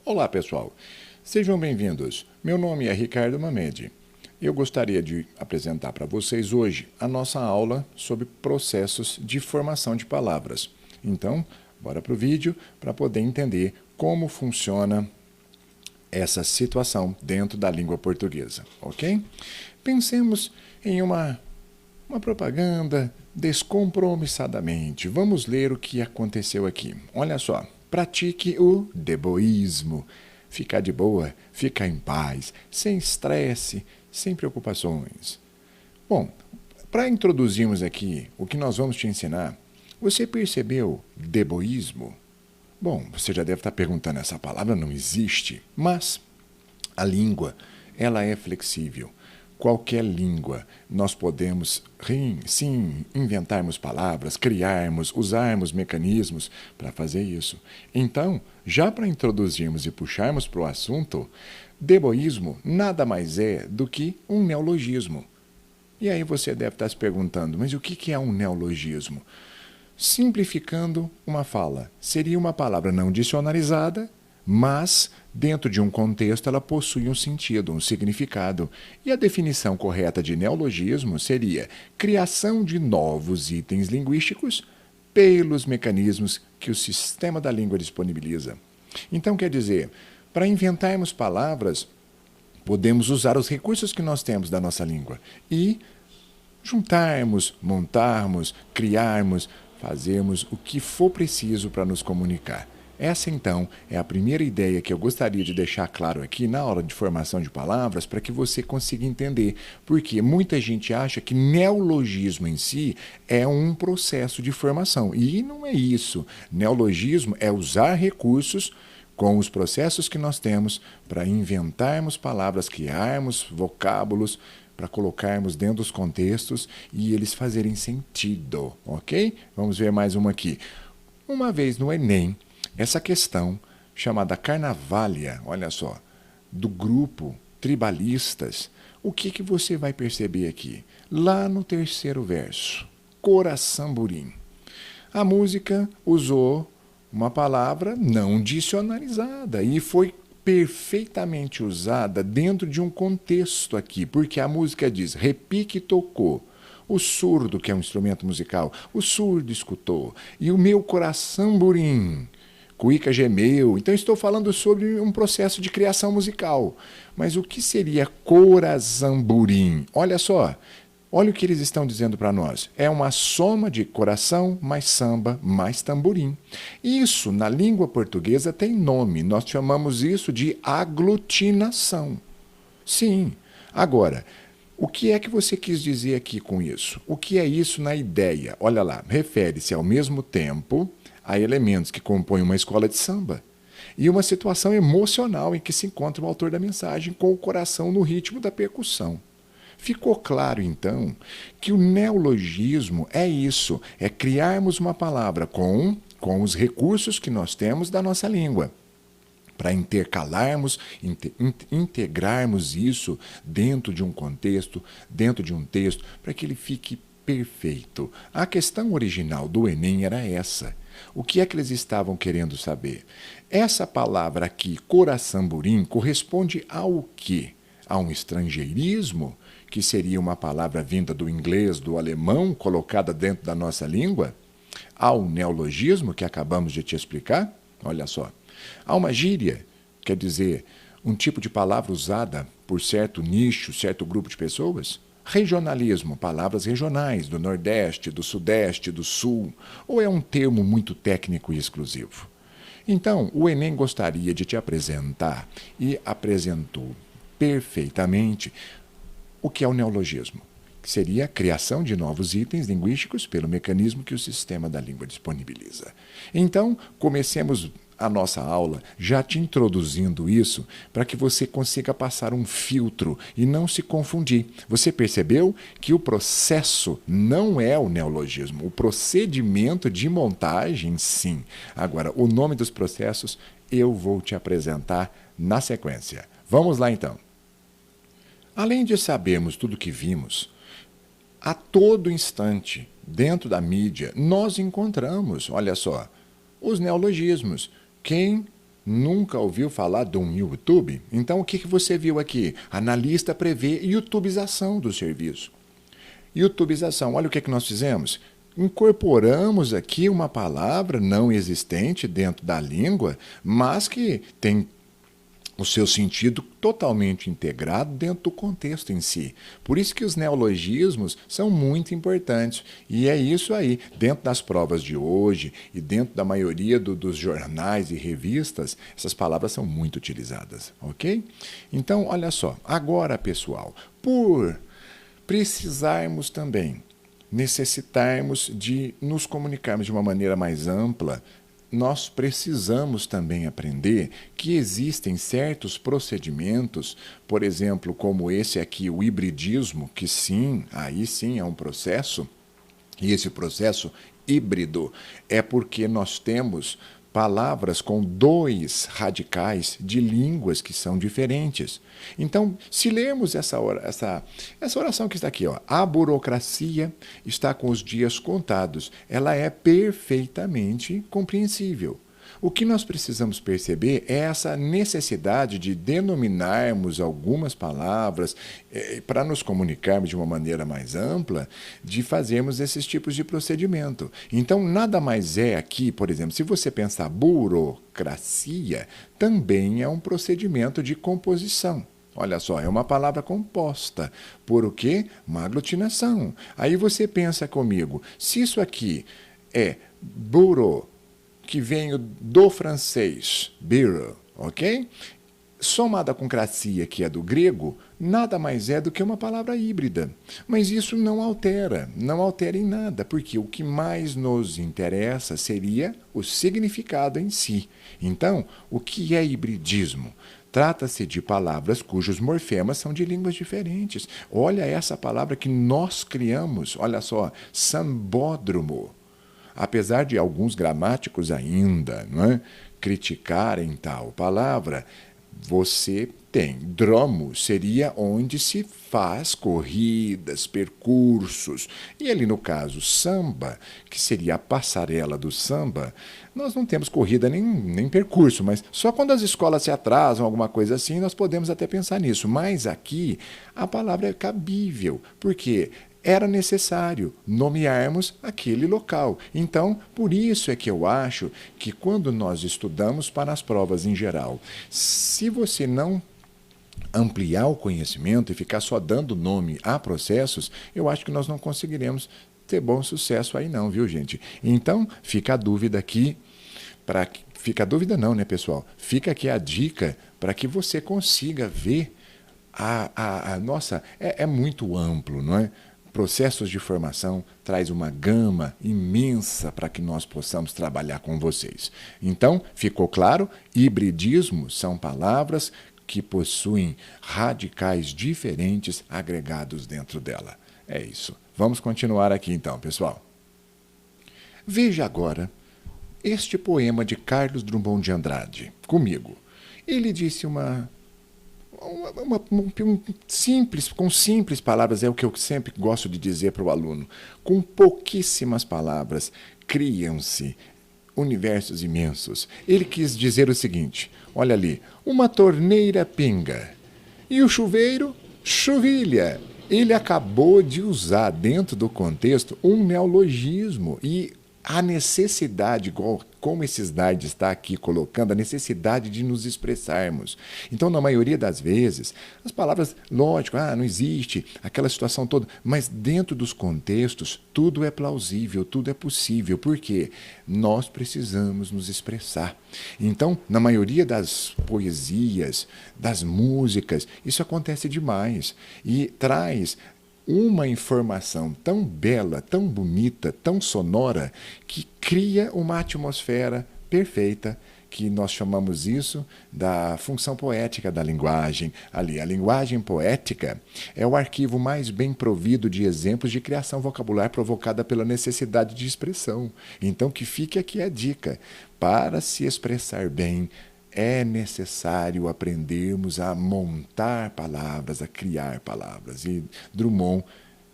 Olá, pessoal. Sejam bem-vindos. Meu nome é Ricardo Mamede. Eu gostaria de apresentar para vocês hoje a nossa aula sobre processos de formação de palavras. Então, bora para o vídeo para poder entender como funciona essa situação dentro da língua portuguesa, ok? Pensemos em uma propaganda descompromissadamente. Vamos ler o que aconteceu aqui. Olha só. Pratique o deboísmo. Ficar de boa, ficar em paz, sem estresse, sem preocupações. Bom, para introduzirmos aqui o que nós vamos te ensinar, você percebeu deboísmo? Bom, você já deve estar perguntando, essa palavra não existe, mas a língua, ela é flexível. Qualquer língua, nós podemos, sim, inventarmos palavras, criarmos, usarmos mecanismos para fazer isso. Então, já para introduzirmos e puxarmos para o assunto, deboísmo nada mais é do que um neologismo. E aí você deve estar se perguntando, mas o que é um neologismo? Simplificando uma fala, seria uma palavra não dicionarizada, mas, dentro de um contexto, ela possui um sentido, um significado. E a definição correta de neologismo seria criação de novos itens linguísticos pelos mecanismos que o sistema da língua disponibiliza. Então, quer dizer, para inventarmos palavras, podemos usar os recursos que nós temos da nossa língua e juntarmos, montarmos, criarmos, fazermos o que for preciso para nos comunicar. Essa, então, é a primeira ideia que eu gostaria de deixar claro aqui na hora de formação de palavras para que você consiga entender. Porque muita gente acha que neologismo em si é um processo de formação. E não é isso. Neologismo é usar recursos com os processos que nós temos para inventarmos palavras, criarmos vocábulos, para colocarmos dentro dos contextos e eles fazerem sentido, ok? Vamos ver mais uma aqui. Uma vez no Enem, essa questão chamada Carnavalha, olha só, do grupo Tribalistas, o que você vai perceber aqui? Lá no terceiro verso, Coraçamburim. A música usou uma palavra não dicionarizada e foi perfeitamente usada dentro de um contexto aqui, porque a música diz, repique tocou. O surdo, que é um instrumento musical, o surdo escutou. E o meu coraçamburim, Cuíca gemeu. Então, estou falando sobre um processo de criação musical. Mas o que seria corazamburim? Olha só, olha o que eles estão dizendo para nós. É uma soma de coração mais samba mais tamborim. Isso, na língua portuguesa, tem nome. Nós chamamos isso de aglutinação. Sim. Agora, o que é que você quis dizer aqui com isso? O que é isso na ideia? Olha lá, refere-se ao mesmo tempo a elementos que compõem uma escola de samba e uma situação emocional em que se encontra o autor da mensagem com o coração no ritmo da percussão. Ficou claro, então, que o neologismo é isso, é criarmos uma palavra com os recursos que nós temos da nossa língua, para intercalarmos, integrarmos isso dentro de um contexto, dentro de um texto, para que ele fique perfeito. A questão original do Enem era essa. O que é que eles estavam querendo saber? Essa palavra aqui, coraçamburim, corresponde ao quê? A um estrangeirismo, que seria uma palavra vinda do inglês, do alemão, colocada dentro da nossa língua? Ao neologismo, que acabamos de te explicar? Olha só. Há uma gíria, quer dizer, um tipo de palavra usada por certo nicho, certo grupo de pessoas? Regionalismo, palavras regionais, do Nordeste, do Sudeste, do Sul, ou é um termo muito técnico e exclusivo? Então, o Enem gostaria de te apresentar e apresentou perfeitamente o que é o neologismo, que seria a criação de novos itens linguísticos pelo mecanismo que o sistema da língua disponibiliza. Então, comecemos a nossa aula já te introduzindo isso para que você consiga passar um filtro e não se confundir. Você percebeu que o processo não é o neologismo, o procedimento de montagem, sim. Agora, o nome dos processos eu vou te apresentar na sequência. Vamos lá, então. Além de sabermos tudo o que vimos, a todo instante, dentro da mídia, nós encontramos, olha só, os neologismos. Quem Nunca ouviu falar de um YouTube? Então, o que você viu aqui? Analista prevê YouTubização do serviço. YouTubização, olha o que nós fizemos. Incorporamos aqui uma palavra não existente dentro da língua, mas que tem o seu sentido totalmente integrado dentro do contexto em si. Por isso que os neologismos são muito importantes. E é isso aí. Dentro das provas de hoje e dentro da maioria dos jornais e revistas, essas palavras são muito utilizadas, ok? Então, olha só. Agora, pessoal, por precisarmos também, necessitarmos de nos comunicarmos de uma maneira mais ampla, nós precisamos também aprender que existem certos procedimentos, por exemplo, como esse aqui, o hibridismo, que sim, aí sim é um processo, e esse processo híbrido é porque nós temos palavras com dois radicais de línguas que são diferentes. Então, se lermos essa oração que está aqui, ó, a burocracia está com os dias contados, ela é perfeitamente compreensível. O que nós precisamos perceber é essa necessidade de denominarmos algumas palavras para nos comunicarmos de uma maneira mais ampla, de fazermos esses tipos de procedimento. Então, nada mais é aqui, por exemplo, se você pensar burocracia, também é um procedimento de composição. Olha só, é uma palavra composta. Por o quê? Uma aglutinação. Aí você pensa comigo, se isso aqui é bureau, que vem do francês, bureau, ok? Somada com cracia, que é do grego, nada mais é do que uma palavra híbrida. Mas isso não altera em nada, porque o que mais nos interessa seria o significado em si. Então, o que é hibridismo? Trata-se de palavras cujos morfemas são de línguas diferentes. Olha essa palavra que nós criamos, olha só, sambódromo. Apesar de alguns gramáticos ainda, não é, criticarem tal palavra, você tem. Dromo seria onde se faz corridas, percursos. E ali no caso samba, que seria a passarela do samba, nós não temos corrida nem percurso, mas só quando as escolas se atrasam, alguma coisa assim, nós podemos até pensar nisso. Mas aqui a palavra é cabível, porque era necessário nomearmos aquele local. Então, por isso é que eu acho que quando nós estudamos para as provas em geral, se você não ampliar o conhecimento e ficar só dando nome a processos, eu acho que nós não conseguiremos ter bom sucesso aí não, viu, gente? Então, fica a dúvida aqui, fica a dúvida não, né, pessoal? Fica aqui a dica para que você consiga ver nossa, é muito amplo, não é? Processos de formação traz uma gama imensa para que nós possamos trabalhar com vocês. Então, ficou claro? Hibridismo são palavras que possuem radicais diferentes agregados dentro dela. É isso. Vamos continuar aqui então, pessoal. Veja agora este poema de Carlos Drummond de Andrade, comigo. Ele disse com simples palavras, é o que eu sempre gosto de dizer para o aluno, com pouquíssimas palavras, criam-se universos imensos. Ele quis dizer o seguinte, olha ali, uma torneira pinga e o chuveiro chuvilha. Ele acabou de usar dentro do contexto um neologismo e a necessidade, como esse slide está aqui colocando, a necessidade de nos expressarmos. Então, na maioria das vezes, as palavras, lógico, não existe aquela situação toda, mas dentro dos contextos, tudo é plausível, tudo é possível, porque nós precisamos nos expressar. Então, na maioria das poesias, das músicas, isso acontece demais e traz uma informação tão bela, tão bonita, tão sonora, que cria uma atmosfera perfeita, que nós chamamos isso da função poética da linguagem. Ali, a linguagem poética é o arquivo mais bem provido de exemplos de criação vocabular provocada pela necessidade de expressão. Então, que fique aqui a dica. Para se expressar bem, é necessário aprendermos a montar palavras, a criar palavras. E Drummond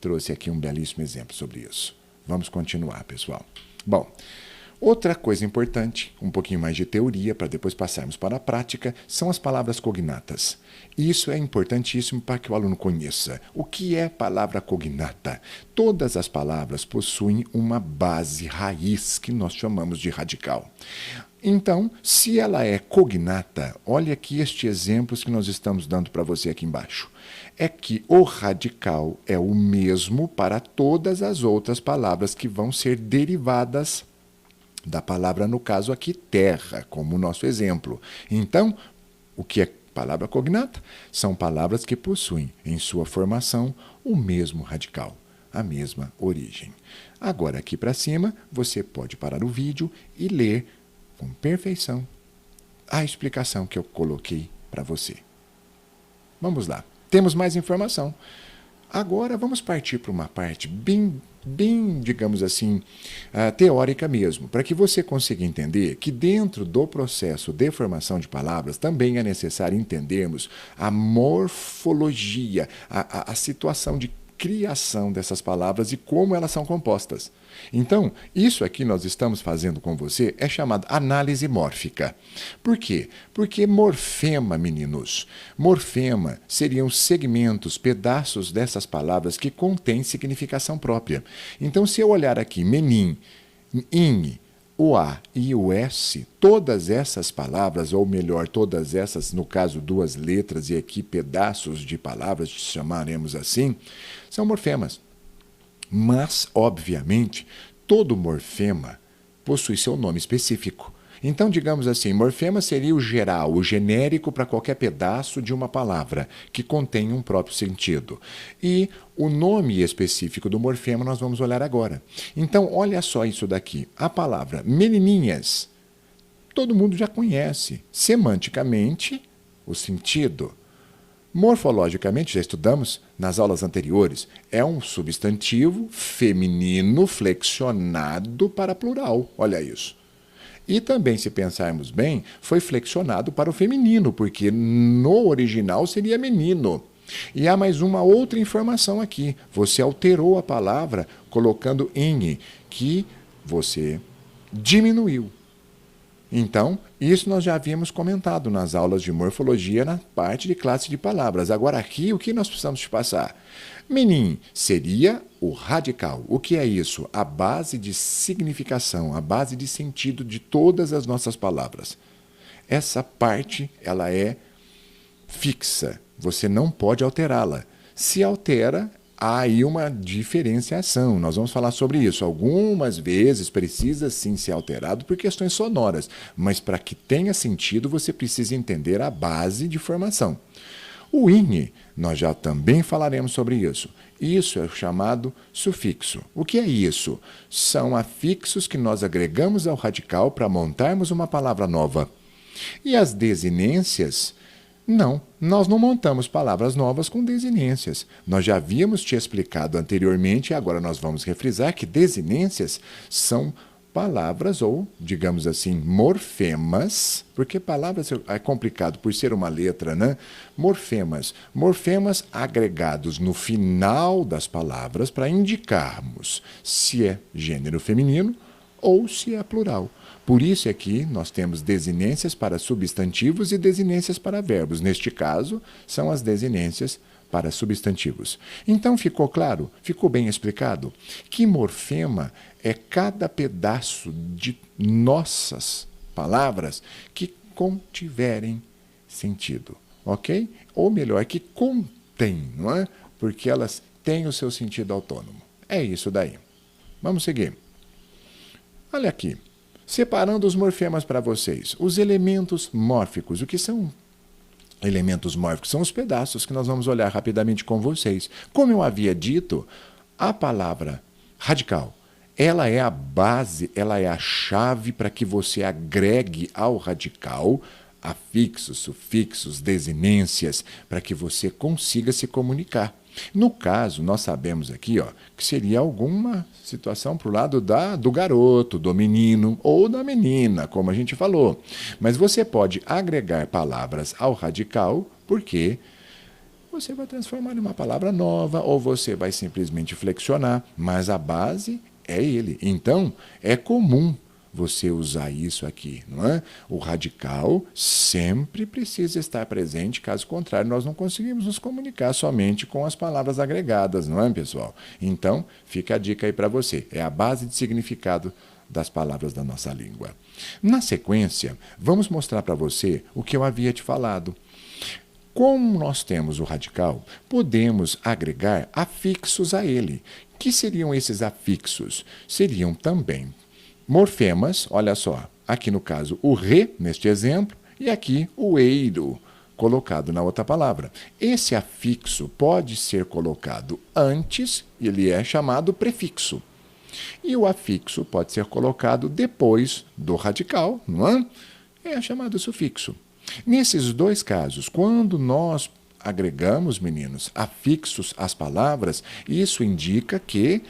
trouxe aqui um belíssimo exemplo sobre isso. Vamos continuar, pessoal. Bom, Outra coisa importante, um pouquinho mais de teoria, para depois passarmos para a prática, são as palavras cognatas. Isso é importantíssimo para que o aluno conheça. O que é palavra cognata? Todas as palavras possuem uma base raiz, que nós chamamos de radical. Então, se ela é cognata, olha aqui estes exemplos que nós estamos dando para você aqui embaixo. É que o radical é o mesmo para todas as outras palavras que vão ser derivadas da palavra, no caso aqui, terra, como o nosso exemplo. Então, o que é palavra cognata? São palavras que possuem em sua formação o mesmo radical, a mesma origem. Agora, aqui para cima, você pode parar o vídeo e ler com perfeição a explicação que eu coloquei para você. Vamos lá. Temos mais informação. Agora vamos partir para uma parte bem, digamos assim, teórica mesmo, para que você consiga entender que dentro do processo de formação de palavras também é necessário entendermos a morfologia, a situação de criação dessas palavras e como elas são compostas. Então, isso aqui nós estamos fazendo com você é chamado análise mórfica. Por quê? Porque morfema, meninos, morfema seriam segmentos, pedaços dessas palavras que contêm significação própria. Então, se eu olhar aqui menim, in, o A e o S, todas essas palavras, ou melhor, todas essas, no caso, duas letras e aqui pedaços de palavras, chamaremos assim, são morfemas. Mas, obviamente, todo morfema possui seu nome específico. Então, digamos assim, morfema seria o geral, o genérico para qualquer pedaço de uma palavra que contém um próprio sentido. E o nome específico do morfema nós vamos olhar agora. Então, olha só isso daqui. A palavra menininhas, todo mundo já conhece. Semanticamente, o sentido. Morfologicamente, já estudamos nas aulas anteriores, é um substantivo feminino flexionado para plural. Olha isso. E também, se pensarmos bem, foi flexionado para o feminino, porque no original seria menino. E há mais uma outra informação aqui. Você alterou a palavra colocando in, que você diminuiu. Então, isso nós já havíamos comentado nas aulas de morfologia na parte de classe de palavras. Agora aqui, o que nós precisamos te passar? Menim seria o radical. O que é isso? A base de significação, a base de sentido de todas as nossas palavras. Essa parte, ela é fixa. Você não pode alterá-la. Se altera, há aí uma diferenciação. Nós vamos falar sobre isso. Algumas vezes precisa sim ser alterado por questões sonoras, mas para que tenha sentido, você precisa entender a base de formação. O in, nós já também falaremos sobre isso. Isso é chamado sufixo. O que é isso? São afixos que nós agregamos ao radical para montarmos uma palavra nova. E as desinências, não, nós não montamos palavras novas com desinências. Nós já havíamos te explicado anteriormente e agora nós vamos refrisar que desinências são palavras ou, digamos assim, morfemas, porque palavras é complicado por ser uma letra, né? Morfemas. Morfemas agregados no final das palavras para indicarmos se é gênero feminino ou se é plural. Por isso aqui nós temos desinências para substantivos e desinências para verbos. Neste caso, são as desinências para substantivos. Então ficou claro? Ficou bem explicado? Que morfema é cada pedaço de nossas palavras que contiverem sentido, ok? Ou melhor, que contém, não é? Porque elas têm o seu sentido autônomo. É isso daí. Vamos seguir. Olha aqui. Separando os morfemas para vocês. Os elementos mórficos. O que são elementos mórficos? São os pedaços que nós vamos olhar rapidamente com vocês. Como eu havia dito, a palavra radical, ela é a base, ela é a chave para que você agregue ao radical afixos, sufixos, desinências, para que você consiga se comunicar. No caso, nós sabemos aqui que seria alguma situação para o lado do garoto, do menino ou da menina, como a gente falou. Mas você pode agregar palavras ao radical, porque você vai transformar em uma palavra nova ou você vai simplesmente flexionar, mas a base é ele. Então, é comum você usar isso aqui, não é? O radical sempre precisa estar presente, caso contrário, nós não conseguimos nos comunicar somente com as palavras agregadas, não é, pessoal? Então, fica a dica aí para você. É a base de significado das palavras da nossa língua. Na sequência, vamos mostrar para você o que eu havia te falado. Como nós temos o radical, podemos agregar afixos a ele. Que seriam esses afixos? Seriam também morfemas, olha só, aqui no caso o re, neste exemplo, e aqui o eiro, colocado na outra palavra. Esse afixo pode ser colocado antes, ele é chamado prefixo. E o afixo pode ser colocado depois do radical, não é? É chamado sufixo. Nesses dois casos, quando nós agregamos, meninos, afixos às palavras, isso indica que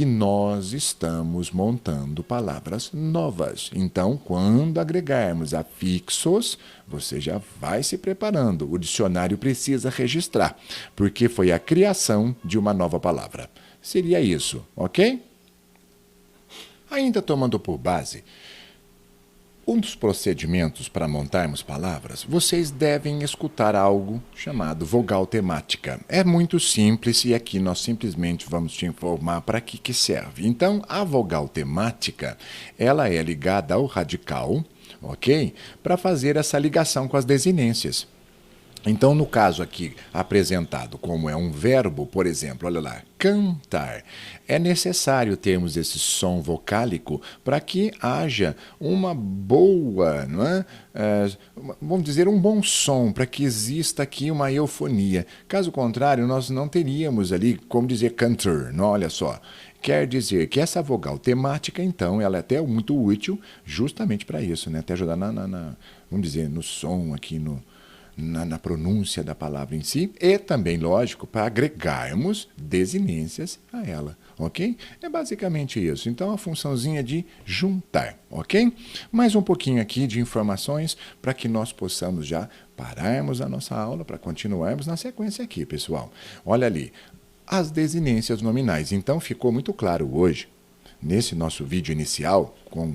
nós estamos montando palavras novas. Então, quando agregarmos afixos, você já vai se preparando. O dicionário precisa registrar, porque foi a criação de uma nova palavra. Seria isso, ok? Ainda tomando por base um dos procedimentos para montarmos palavras, vocês devem escutar algo chamado vogal temática. É muito simples e aqui nós simplesmente vamos te informar para que serve. Então, a vogal temática, ela é ligada ao radical, ok? Para fazer essa ligação com as desinências. Então, no caso aqui apresentado como é um verbo, por exemplo, olha lá, cantar, é necessário termos esse som vocálico para que haja uma boa, não é? Vamos dizer, um bom som, para que exista aqui uma eufonia. Caso contrário, nós não teríamos ali, como dizer, cantor, não? Olha só. Quer dizer que essa vogal temática, então, ela é até muito útil justamente para isso, né? Até ajudar vamos dizer, no som aqui, na pronúncia da palavra em si, e também, lógico, para agregarmos desinências a ela, ok? É basicamente isso. Então, a funçãozinha de juntar, ok? Mais um pouquinho aqui de informações para que nós possamos já pararmos a nossa aula para continuarmos na sequência aqui, pessoal. Olha ali, as desinências nominais. Então, ficou muito claro hoje, nesse nosso vídeo inicial, com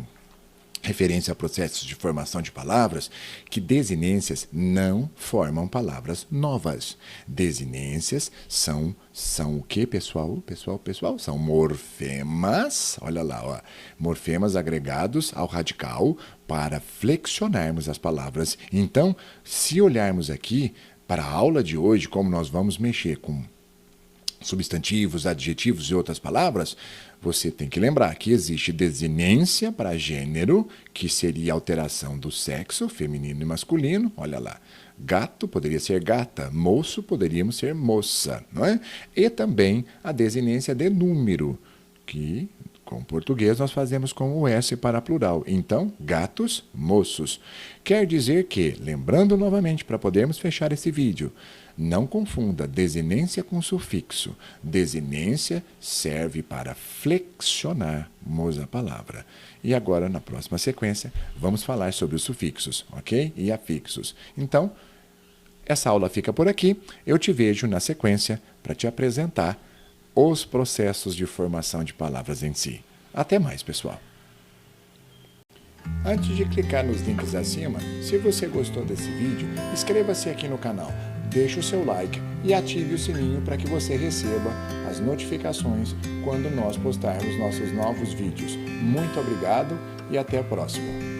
referência a processos de formação de palavras, que desinências não formam palavras novas. Desinências são o que, pessoal? Pessoal? São morfemas, olha lá, ó, morfemas agregados ao radical para flexionarmos as palavras. Então, se olharmos aqui para a aula de hoje, como nós vamos mexer com substantivos, adjetivos e outras palavras, você tem que lembrar que existe desinência para gênero, que seria alteração do sexo, feminino e masculino. Olha lá, gato poderia ser gata, moço poderíamos ser moça, não é? E também a desinência de número, que com português nós fazemos com o S para plural. Então, gatos, moços. Quer dizer que, lembrando novamente para podermos fechar esse vídeo, não confunda desinência com sufixo. Desinência serve para flexionarmos a palavra. E agora, na próxima sequência, vamos falar sobre os sufixos, ok? E afixos. Então, essa aula fica por aqui. Eu te vejo na sequência para te apresentar os processos de formação de palavras em si. Até mais, pessoal! Antes de clicar nos links acima, se você gostou desse vídeo, inscreva-se aqui no canal, deixe o seu like e ative o sininho para que você receba as notificações quando nós postarmos nossos novos vídeos. Muito obrigado e até a próxima!